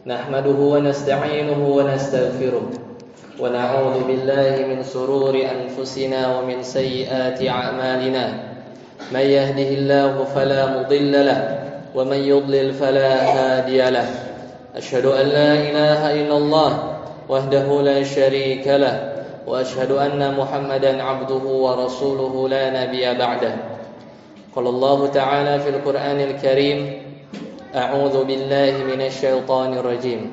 نحمده ونستعينه ونستغفره ونعوذ بالله من شرور أنفسنا ومن سيئات أعمالنا من يهده الله فلا مضل له ومن يضلل فلا هادي له أشهد أن لا إله إلا الله وحده لا شريك له وأشهد أن محمدا عبده ورسوله لا نبي بعده قال الله تعالى في القرآن الكريم أعوذ بالله من الشيطان الرجيم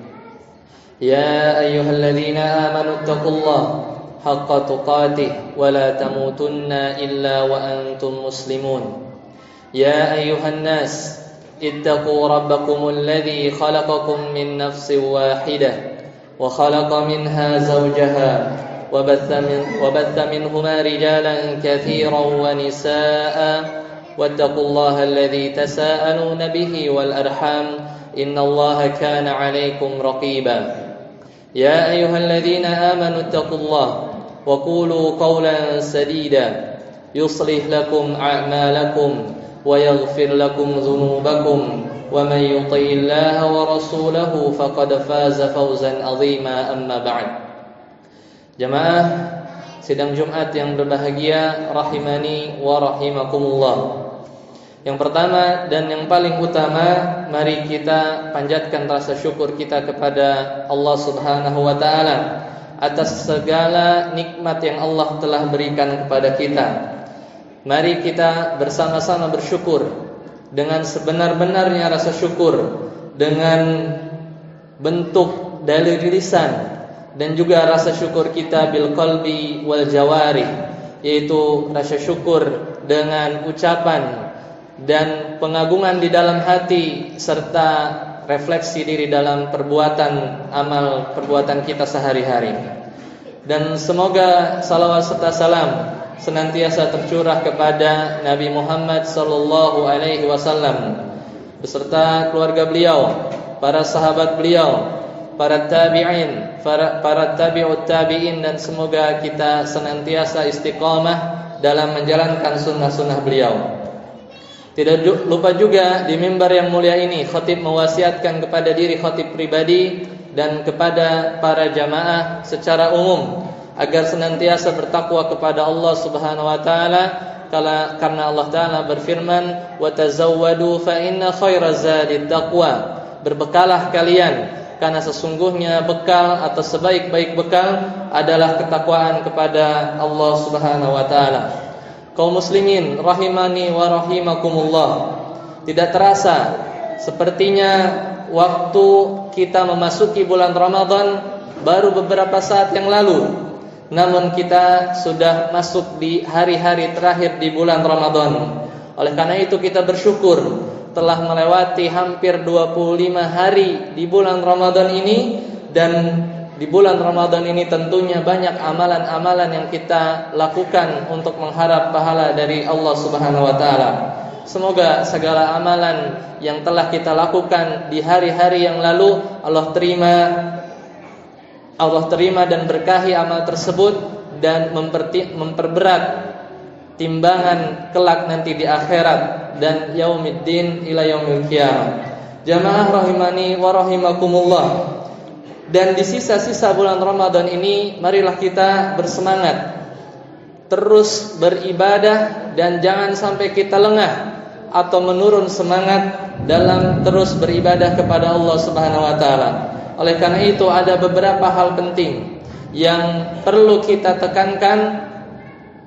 يا أيها الذين آمنوا اتقوا الله حق تقاته ولا تموتن إلا وأنتم مسلمون يا أيها الناس اتقوا ربكم الذي خلقكم من نفس واحدة وخلق منها زوجها وبث منهما رجالا كثيرا ونساء واتقوا الله الذي تساءلون به والأرحام إن الله كان عليكم رقيبا يا أيها الذين آمنوا اتقوا الله وقولوا قولا سديدا يصلح لكم أعمالكم ويغفر لكم ذنوبكم ومن يطع الله ورسوله فقد فاز فوزا عظيما أما بعد. Jamaah sidang Jumat yang berbahagia, rahimani wa rahimakumullah. Yang pertama dan yang paling utama, mari kita panjatkan rasa syukur kita kepada Allah Subhanahu wa taala atas segala nikmat yang Allah telah berikan kepada kita. Mari kita bersama-sama bersyukur dengan sebenar-benarnya rasa syukur, dengan bentuk dari lisan dan juga rasa syukur kita bil qalbi wal jawarih, yaitu rasa syukur dengan ucapan dan pengagungan di dalam hati serta refleksi diri dalam perbuatan amal perbuatan kita sehari-hari. Dan semoga salawat serta salam senantiasa tercurah kepada Nabi Muhammad sallallahu alaihi wasallam beserta keluarga beliau, para sahabat beliau, para tabi'in, para tabi'ut tabi'in, dan semoga kita senantiasa istiqamah dalam menjalankan sunnah-sunnah beliau. Tidak lupa juga di mimbar yang mulia ini khatib mewasiatkan kepada diri khatib pribadi dan kepada para jamaah secara umum agar senantiasa bertakwa kepada Allah Subhanahu wa taala, karena Allah taala berfirman, "Wa tazawwadu fa inna khairaz zadit taqwa." Berbekalah kalian, karena sesungguhnya bekal atau sebaik-baik bekal adalah ketakwaan kepada Allah Subhanahu wa taala. Kaum muslimin rahimani wa rahimakumullah, tidak terasa sepertinya waktu kita memasuki bulan Ramadan baru beberapa saat yang lalu, namun kita sudah masuk di hari-hari terakhir di bulan Ramadan. Oleh karena itu kita bersyukur telah melewati hampir 25 hari di bulan Ramadan ini, dan di bulan Ramadan ini tentunya banyak amalan-amalan yang kita lakukan untuk mengharap pahala dari Allah Subhanahu wa taala. Semoga segala amalan yang telah kita lakukan di hari-hari yang lalu Allah terima dan berkahi amal tersebut dan memperberat timbangan kelak nanti di akhirat dan yaumiddin ila yaumil qiyamah. Jamaah rahimani wa rahimakumullah. Dan di sisa-sisa bulan Ramadan ini marilah kita bersemangat terus beribadah dan jangan sampai kita lengah atau menurun semangat dalam terus beribadah kepada Allah Subhanahu wa taala. Oleh karena itu ada beberapa hal penting yang perlu kita tekankan,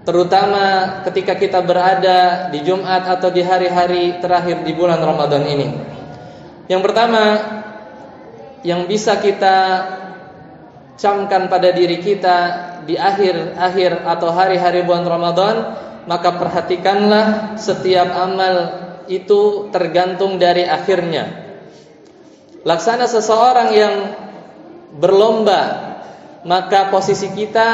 terutama ketika kita berada di Jumat atau di hari-hari terakhir di bulan Ramadan ini. Yang pertama yang bisa kita camkan pada diri kita di akhir-akhir atau hari-hari bulan Ramadan, maka perhatikanlah setiap amal itu tergantung dari akhirnya. Laksana seseorang yang berlomba, maka posisi kita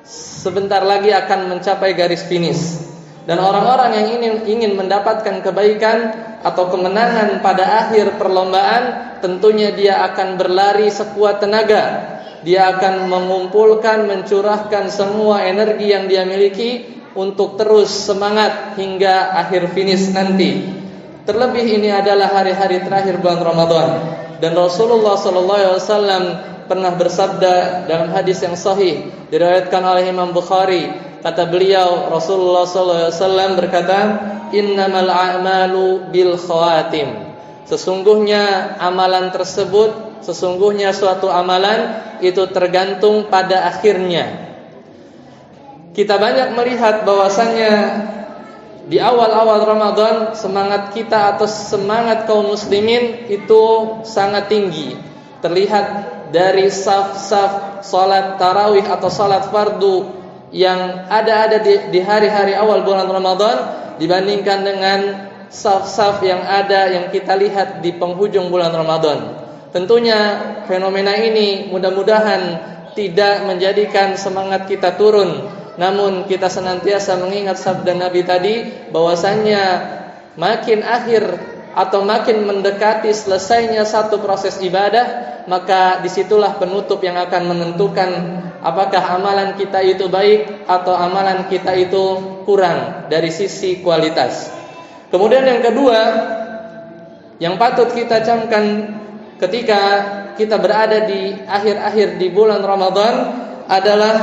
sebentar lagi akan mencapai garis finish. Dan orang-orang yang ingin mendapatkan kebaikan atau kemenangan pada akhir perlombaan, tentunya dia akan berlari sekuat tenaga. Dia akan mengumpulkan, mencurahkan semua energi yang dia miliki untuk terus semangat hingga akhir finish nanti. Terlebih ini adalah hari-hari terakhir bulan Ramadan. Dan Rasulullah sallallahu alaihi wasallam pernah bersabda dalam hadis yang sahih diriwayatkan oleh Imam Bukhari, kata beliau, Rasulullah sallallahu alaihi wasallam berkata, "Innamal a'malu bil khawatim." Sesungguhnya amalan tersebut, sesungguhnya suatu amalan itu tergantung pada akhirnya. Kita banyak melihat bahwasannya di awal-awal Ramadan semangat kita atau semangat kaum muslimin itu sangat tinggi. Terlihat dari saf-saf salat tarawih atau salat fardu yang ada di hari-hari awal bulan Ramadan dibandingkan dengan saf-saf yang ada yang kita lihat di penghujung bulan Ramadan. Tentunya fenomena ini mudah-mudahan tidak menjadikan semangat kita turun. Namun kita senantiasa mengingat sabda Nabi tadi bahwasannya makin akhir atau makin mendekati selesainya satu proses ibadah, maka disitulah penutup yang akan menentukan apakah amalan kita itu baik atau amalan kita itu kurang dari sisi kualitas. Kemudian yang kedua yang patut kita camkan ketika kita berada di akhir-akhir di bulan Ramadan adalah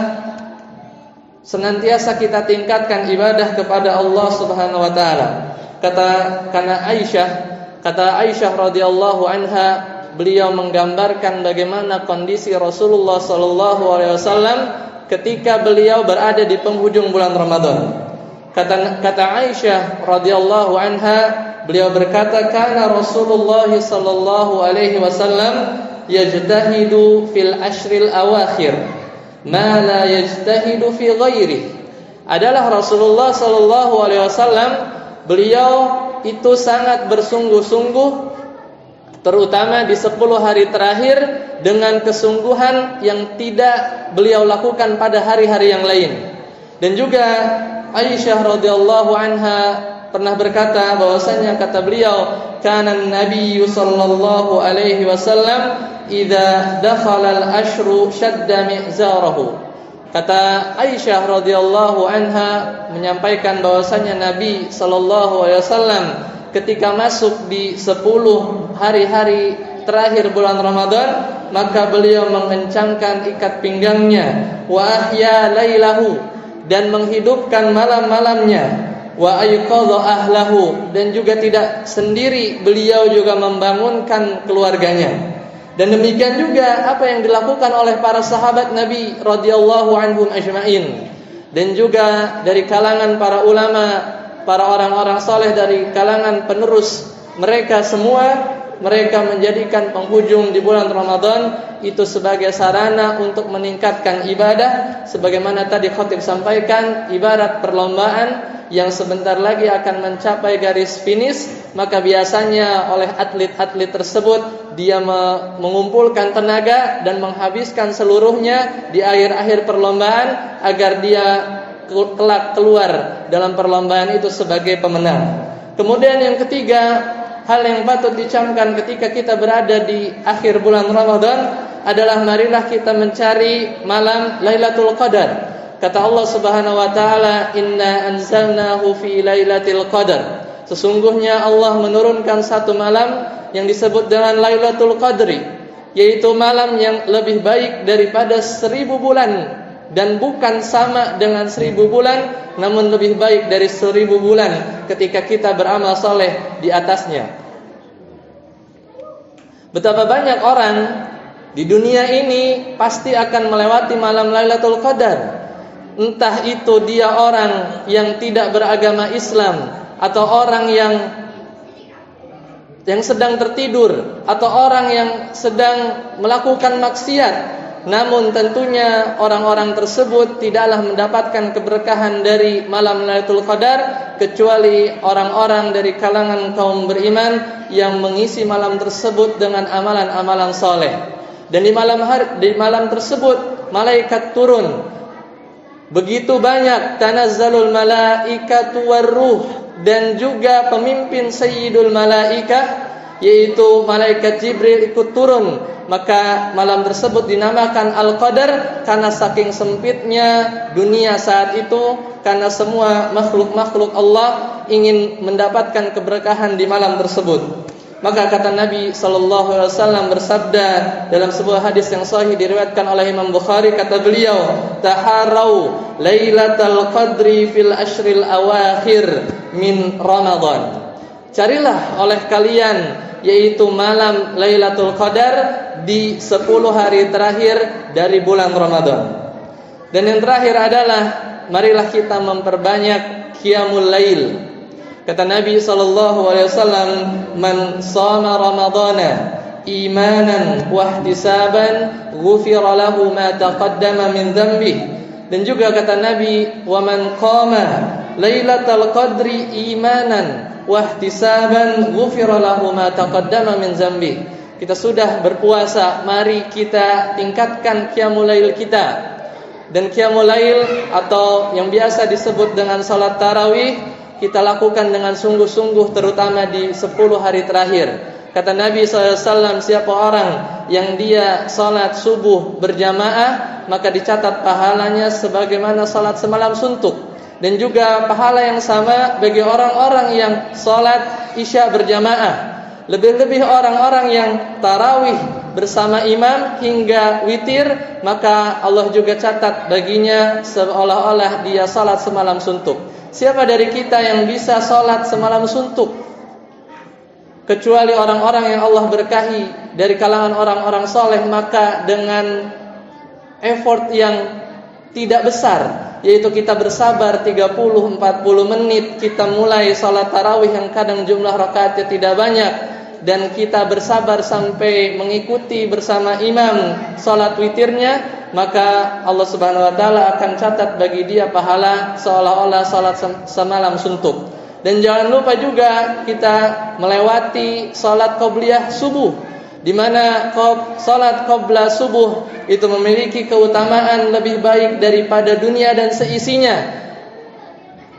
senantiasa kita tingkatkan ibadah kepada Allah Subhanahu wa taala. Kata Aisyah radhiyallahu anha, beliau menggambarkan bagaimana kondisi Rasulullah sallallahu alaihi wasallam ketika beliau berada di penghujung bulan Ramadan. Kata Aisyah radhiyallahu anha, beliau berkata, "Kana Rasulullah sallallahu alaihi wasallam yajtahidu fil ashril awakhir ma la yajtahidu fi ghairi." Adalah Rasulullah sallallahu alaihi wasallam, beliau itu sangat bersungguh-sungguh terutama di 10 hari terakhir dengan kesungguhan yang tidak beliau lakukan pada hari-hari yang lain. Dan juga Aisyah radhiyallahu anha pernah berkata bahwasanya kata beliau, "Kana Nabi sallallahu alaihi wasallam idza dakhala al-ashru shadda mi'zarahu." Kata Aisyah radhiyallahu anha menyampaikan bahwasanya Nabi sallallahu alaihi wasallam ketika masuk di 10 hari-hari terakhir bulan Ramadan, maka beliau mengencangkan ikat pinggangnya, wa ahya lailahu, dan menghidupkan malam-malamnya, wa ayqadha ahlahu, dan juga tidak sendiri, beliau juga membangunkan keluarganya. Dan demikian juga apa yang dilakukan oleh para sahabat Nabi radhiyallahu anhum ajma'in, dan juga dari kalangan para ulama, para orang-orang saleh dari kalangan penerus mereka semua. Mereka menjadikan penghujung di bulan Ramadan itu sebagai sarana untuk meningkatkan ibadah, sebagaimana tadi khatib sampaikan, ibarat perlombaan yang sebentar lagi akan mencapai garis finish. Maka biasanya oleh atlet-atlet tersebut dia mengumpulkan tenaga dan menghabiskan seluruhnya di akhir-akhir perlombaan agar dia kelak keluar dalam perlombaan itu sebagai pemenang. Kemudian yang ketiga, hal yang patut dicamkan ketika kita berada di akhir bulan Ramadan adalah marilah kita mencari malam Lailatul Qadar. Kata Allah Subhanahu wa taala, "Inna anzalnahu fi Lailatul Qadar." Sesungguhnya Allah menurunkan satu malam yang disebut dengan Lailatul Qadri, yaitu malam yang lebih baik daripada 1000 bulan, dan bukan sama dengan 1000 bulan, namun lebih baik dari 1000 bulan ketika kita beramal soleh di atasnya. Betapa banyak orang di dunia ini pasti akan melewati malam Lailatul Qadar. Entah itu dia orang yang tidak beragama Islam, atau orang yang sedang tertidur, atau orang yang sedang melakukan maksiat. Namun tentunya orang-orang tersebut tidaklah mendapatkan keberkahan dari malam Lailatul Qadar kecuali orang-orang dari kalangan kaum beriman yang mengisi malam tersebut dengan amalan-amalan soleh. Dan di malam tersebut malaikat turun. Begitu banyak tanazzalul malaikatu warruh, dan juga pemimpin sayyidul malaikah yaitu malaikat Jibril ikut turun. Maka malam tersebut dinamakan Al-Qadar karena saking sempitnya dunia saat itu, karena semua makhluk-makhluk Allah ingin mendapatkan keberkahan di malam tersebut. Maka kata Nabi sallallahu alaihi wasallam bersabda dalam sebuah hadis yang sahih diriwayatkan oleh Imam Bukhari, kata beliau, "Taharau Lailatul Qadri fil ashril awakhir min Ramadan." Carilah oleh kalian yaitu malam Lailatul Qadar di 10 hari terakhir dari bulan Ramadan. Dan yang terakhir adalah marilah kita memperbanyak qiyamul lail. Kata Nabi sallallahu alaihi wasallam, "Man shama Ramadhana imanan wa ihtisaban, ghufira lahu ma taqaddama min dhanbihi." Dan juga kata Nabi, "Wa man qama Lailatul Qadri imanan wa ihtisaban, ghufira lahu ma taqaddama min dhanbihi." Kita sudah berpuasa, mari kita tingkatkan qiyamul lail kita. Dan qiyamul lail atau yang biasa disebut dengan salat tarawih kita lakukan dengan sungguh-sungguh, terutama di 10 hari terakhir. Kata Nabi SAW, siapa orang yang dia salat subuh berjamaah, maka dicatat pahalanya sebagaimana salat semalam suntuk. Dan juga pahala yang sama bagi orang-orang yang salat isya berjamaah. Lebih-lebih orang-orang yang tarawih bersama imam hingga witir, maka Allah juga catat baginya seolah-olah dia salat semalam suntuk. Siapa dari kita yang bisa sholat semalam suntuk? Kecuali orang-orang yang Allah berkahi dari kalangan orang-orang soleh, maka dengan effort yang tidak besar, yaitu kita bersabar 30-40 menit, kita mulai sholat tarawih yang kadang jumlah rakaatnya tidak banyak, dan kita bersabar sampai mengikuti bersama imam sholat witirnya, maka Allah Subhanahu wa taala akan catat bagi dia pahala seolah-olah salat semalam suntuk. Dan jangan lupa juga kita melewati salat qabliyah subuh, di mana salat qabla subuh itu memiliki keutamaan lebih baik daripada dunia dan seisinya.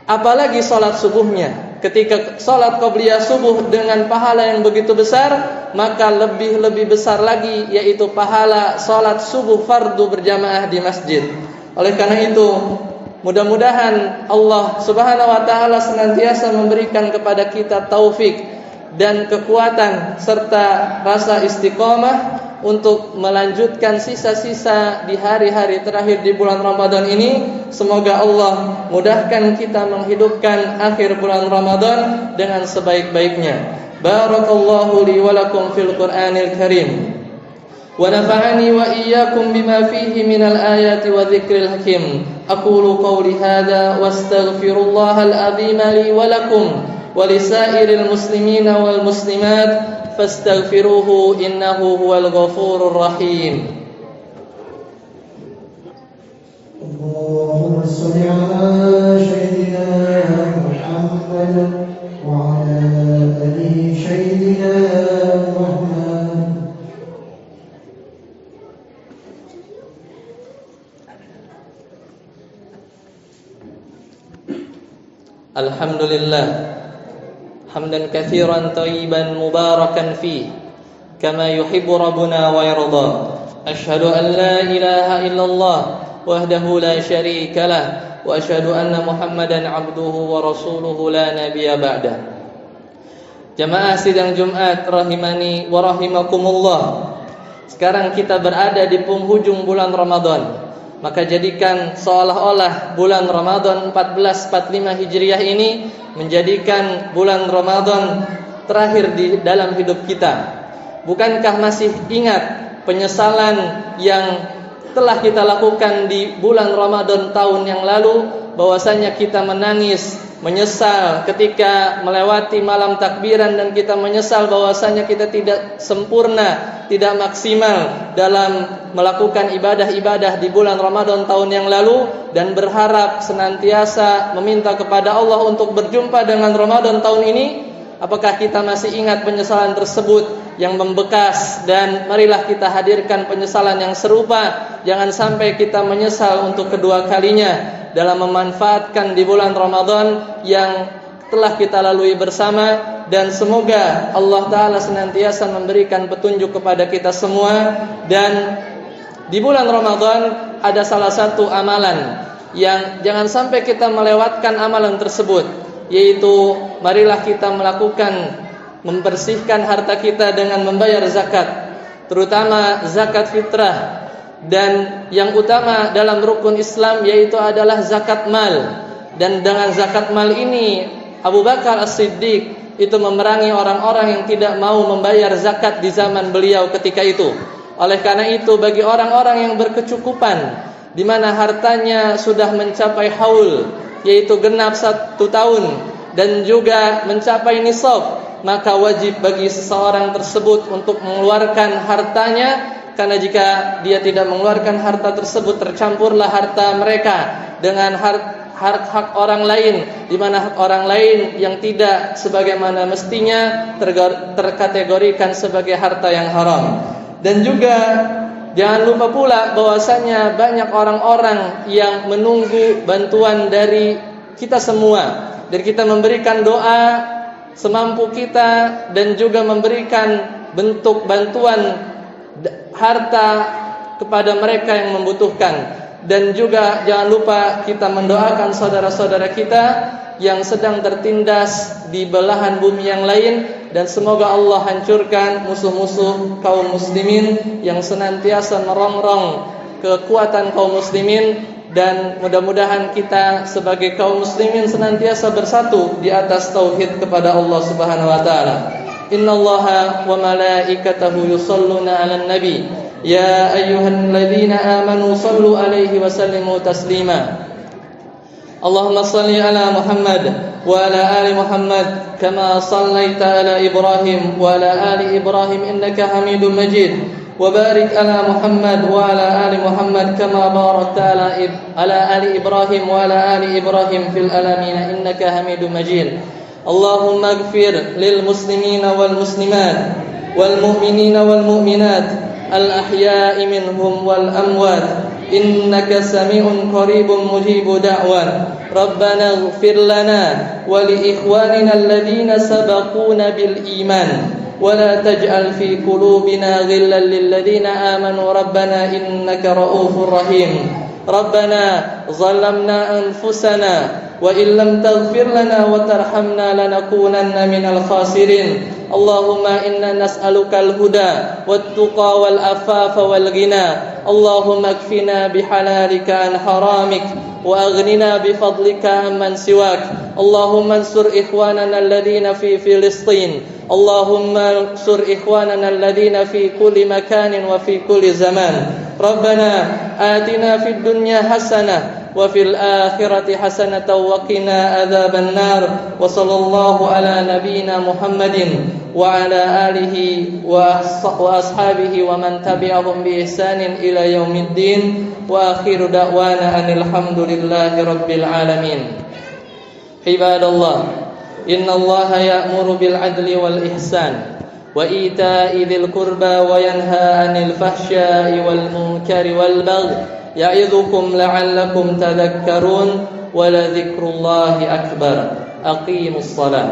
Apalagi salat subuhnya. Ketika salat qabliyah subuh dengan pahala yang begitu besar, maka lebih besar lagi yaitu pahala salat subuh fardu berjamaah di masjid. Oleh karena itu, mudah-mudahan Allah Subhanahu wa taala senantiasa memberikan kepada kita taufik dan kekuatan serta rasa istiqomah untuk melanjutkan sisa-sisa di hari-hari terakhir di bulan Ramadan ini. Semoga Allah mudahkan kita menghidupkan akhir bulan Ramadan dengan sebaik-baiknya. Barakallahu li wa lakum fil Qur'anil Karim. Wa nafa'ani wa iyyakum bima fihi minal ayati wa dzikril hakim. Aqulu qawli hadza wastaghfirullahal azim li wa lakum wa lisairil muslimina wal muslimat fastaghfiruhu innahu huwal ghafurur rahim. Allahumma shalli ala sayyidina Muhammad wa ala ali sayyidina Muhammad. Alhamdulillah hamdan katsiran thayyiban mubarakan fi kama yuhibbu rabbuna wa yarda. Asyhadu an la ilaha illallah wahdahu la syarika lah wa asyhadu anna Muhammadan abduhu wa rasuluhu la nabiyya ba'da. Jamaah sidang Jumat rahimani wa rahimakumullah. Sekarang kita berada di penghujung bulan Ramadan. Maka jadikan seolah-olah bulan Ramadan 1445 Hijriah ini menjadikan bulan Ramadan terakhir di dalam hidup kita. Bukankah masih ingat penyesalan yang telah kita lakukan di bulan Ramadan tahun yang lalu, bahwasanya kita menangis, menyesal ketika melewati malam takbiran, dan kita menyesal bahwasanya kita tidak sempurna, tidak maksimal dalam melakukan ibadah-ibadah di bulan Ramadan tahun yang lalu, dan berharap senantiasa meminta kepada Allah untuk berjumpa dengan Ramadan tahun ini. Apakah kita masih ingat penyesalan tersebut yang membekas? Dan marilah kita hadirkan penyesalan yang serupa. Jangan sampai kita menyesal untuk kedua kalinya dalam memanfaatkan di bulan Ramadan yang telah kita lalui bersama. Dan semoga Allah Ta'ala senantiasa memberikan petunjuk kepada kita semua. Dan di bulan Ramadan ada salah satu amalan yang jangan sampai kita melewatkan amalan tersebut, yaitu marilah kita melakukan membersihkan harta kita dengan membayar zakat, terutama zakat fitrah. Dan yang utama dalam rukun Islam yaitu adalah zakat mal. Dan dengan zakat mal ini Abu Bakar As-Siddiq itu memerangi orang-orang yang tidak mau membayar zakat di zaman beliau ketika itu. Oleh karena itu bagi orang-orang yang berkecukupan, di mana hartanya sudah mencapai haul, yaitu genap 1 tahun, dan juga mencapai nisab, maka wajib bagi seseorang tersebut untuk mengeluarkan hartanya, karena jika dia tidak mengeluarkan harta tersebut, tercampurlah harta mereka dengan hak orang lain, di mana hak orang lain yang tidak sebagaimana mestinya terkategorikan sebagai harta yang haram. Dan juga jangan lupa pula bahwasanya banyak orang-orang yang menunggu bantuan dari kita semua, dan kita memberikan doa semampu kita dan juga memberikan bentuk bantuan harta kepada mereka yang membutuhkan. Dan juga jangan lupa kita mendoakan saudara-saudara kita yang sedang tertindas di belahan bumi yang lain, dan semoga Allah hancurkan musuh-musuh kaum muslimin yang senantiasa merongrong kekuatan kaum muslimin. Dan mudah-mudahan kita sebagai kaum muslimin senantiasa bersatu di atas tauhid kepada Allah Subhanahu wa taala. Innallaha wa malaikatahu yusholluna 'alan nabi ya ayyuhalladzina amanu shallu 'alaihi wa sallimu taslima. Allahumma shalli 'ala Muhammad wa 'ala ali Muhammad kama shallaita 'ala Ibrahim wa 'ala ali Ibrahim innaka Hamidum Majid. وبارك على محمد وعلى آل محمد كما باركت على آل إبراهيم وعلى آل إبراهيم في العالمين إنك حميد مجيد. اللهم اغفر للمسلمين والمسلمات والمؤمنين والمؤمنات الأحياء منهم والأموات إنك سميع قريب مجيب دعوة. ربنا اغفر لنا ولإخواننا الذين سبقونا بالإيمان ولا تجعل في قلوبنا غلا للذين آمنوا ربنا إنك رؤوف رحيم. ربنا ظلمنا أنفسنا وإن لم تغفر لنا وترحمنا لنكونن من الخاسرين. اللهم إنا نسألك الهدى والتقى والعفاف والغنى. اللهم اكفنا بحلالك عن حرامك وأغننا بفضلك عمن سواك. اللهم انصر إخواننا الذين في فلسطين. اللهم انصر إخواننا الذين في كل مكان وفي كل زمان. ربنا آتنا في الدنيا حسنة وفي الآخرة حسنة وقنا عذاب النار. وصلى الله على نبينا محمد وعلى آله وأصحابه ومن تبعهم بإحسان إلى يوم الدين. وآخر دعوانا أن الحمد لله رب العالمين. عباد الله، إن الله يأمر بالعدل والإحسان وإيتاء ذي القربى وينهى عن الفحشاء والمنكر والبغي يعظكم لعلكم تذكرون ولذكر الله أكبر. أقيموا الصلاة.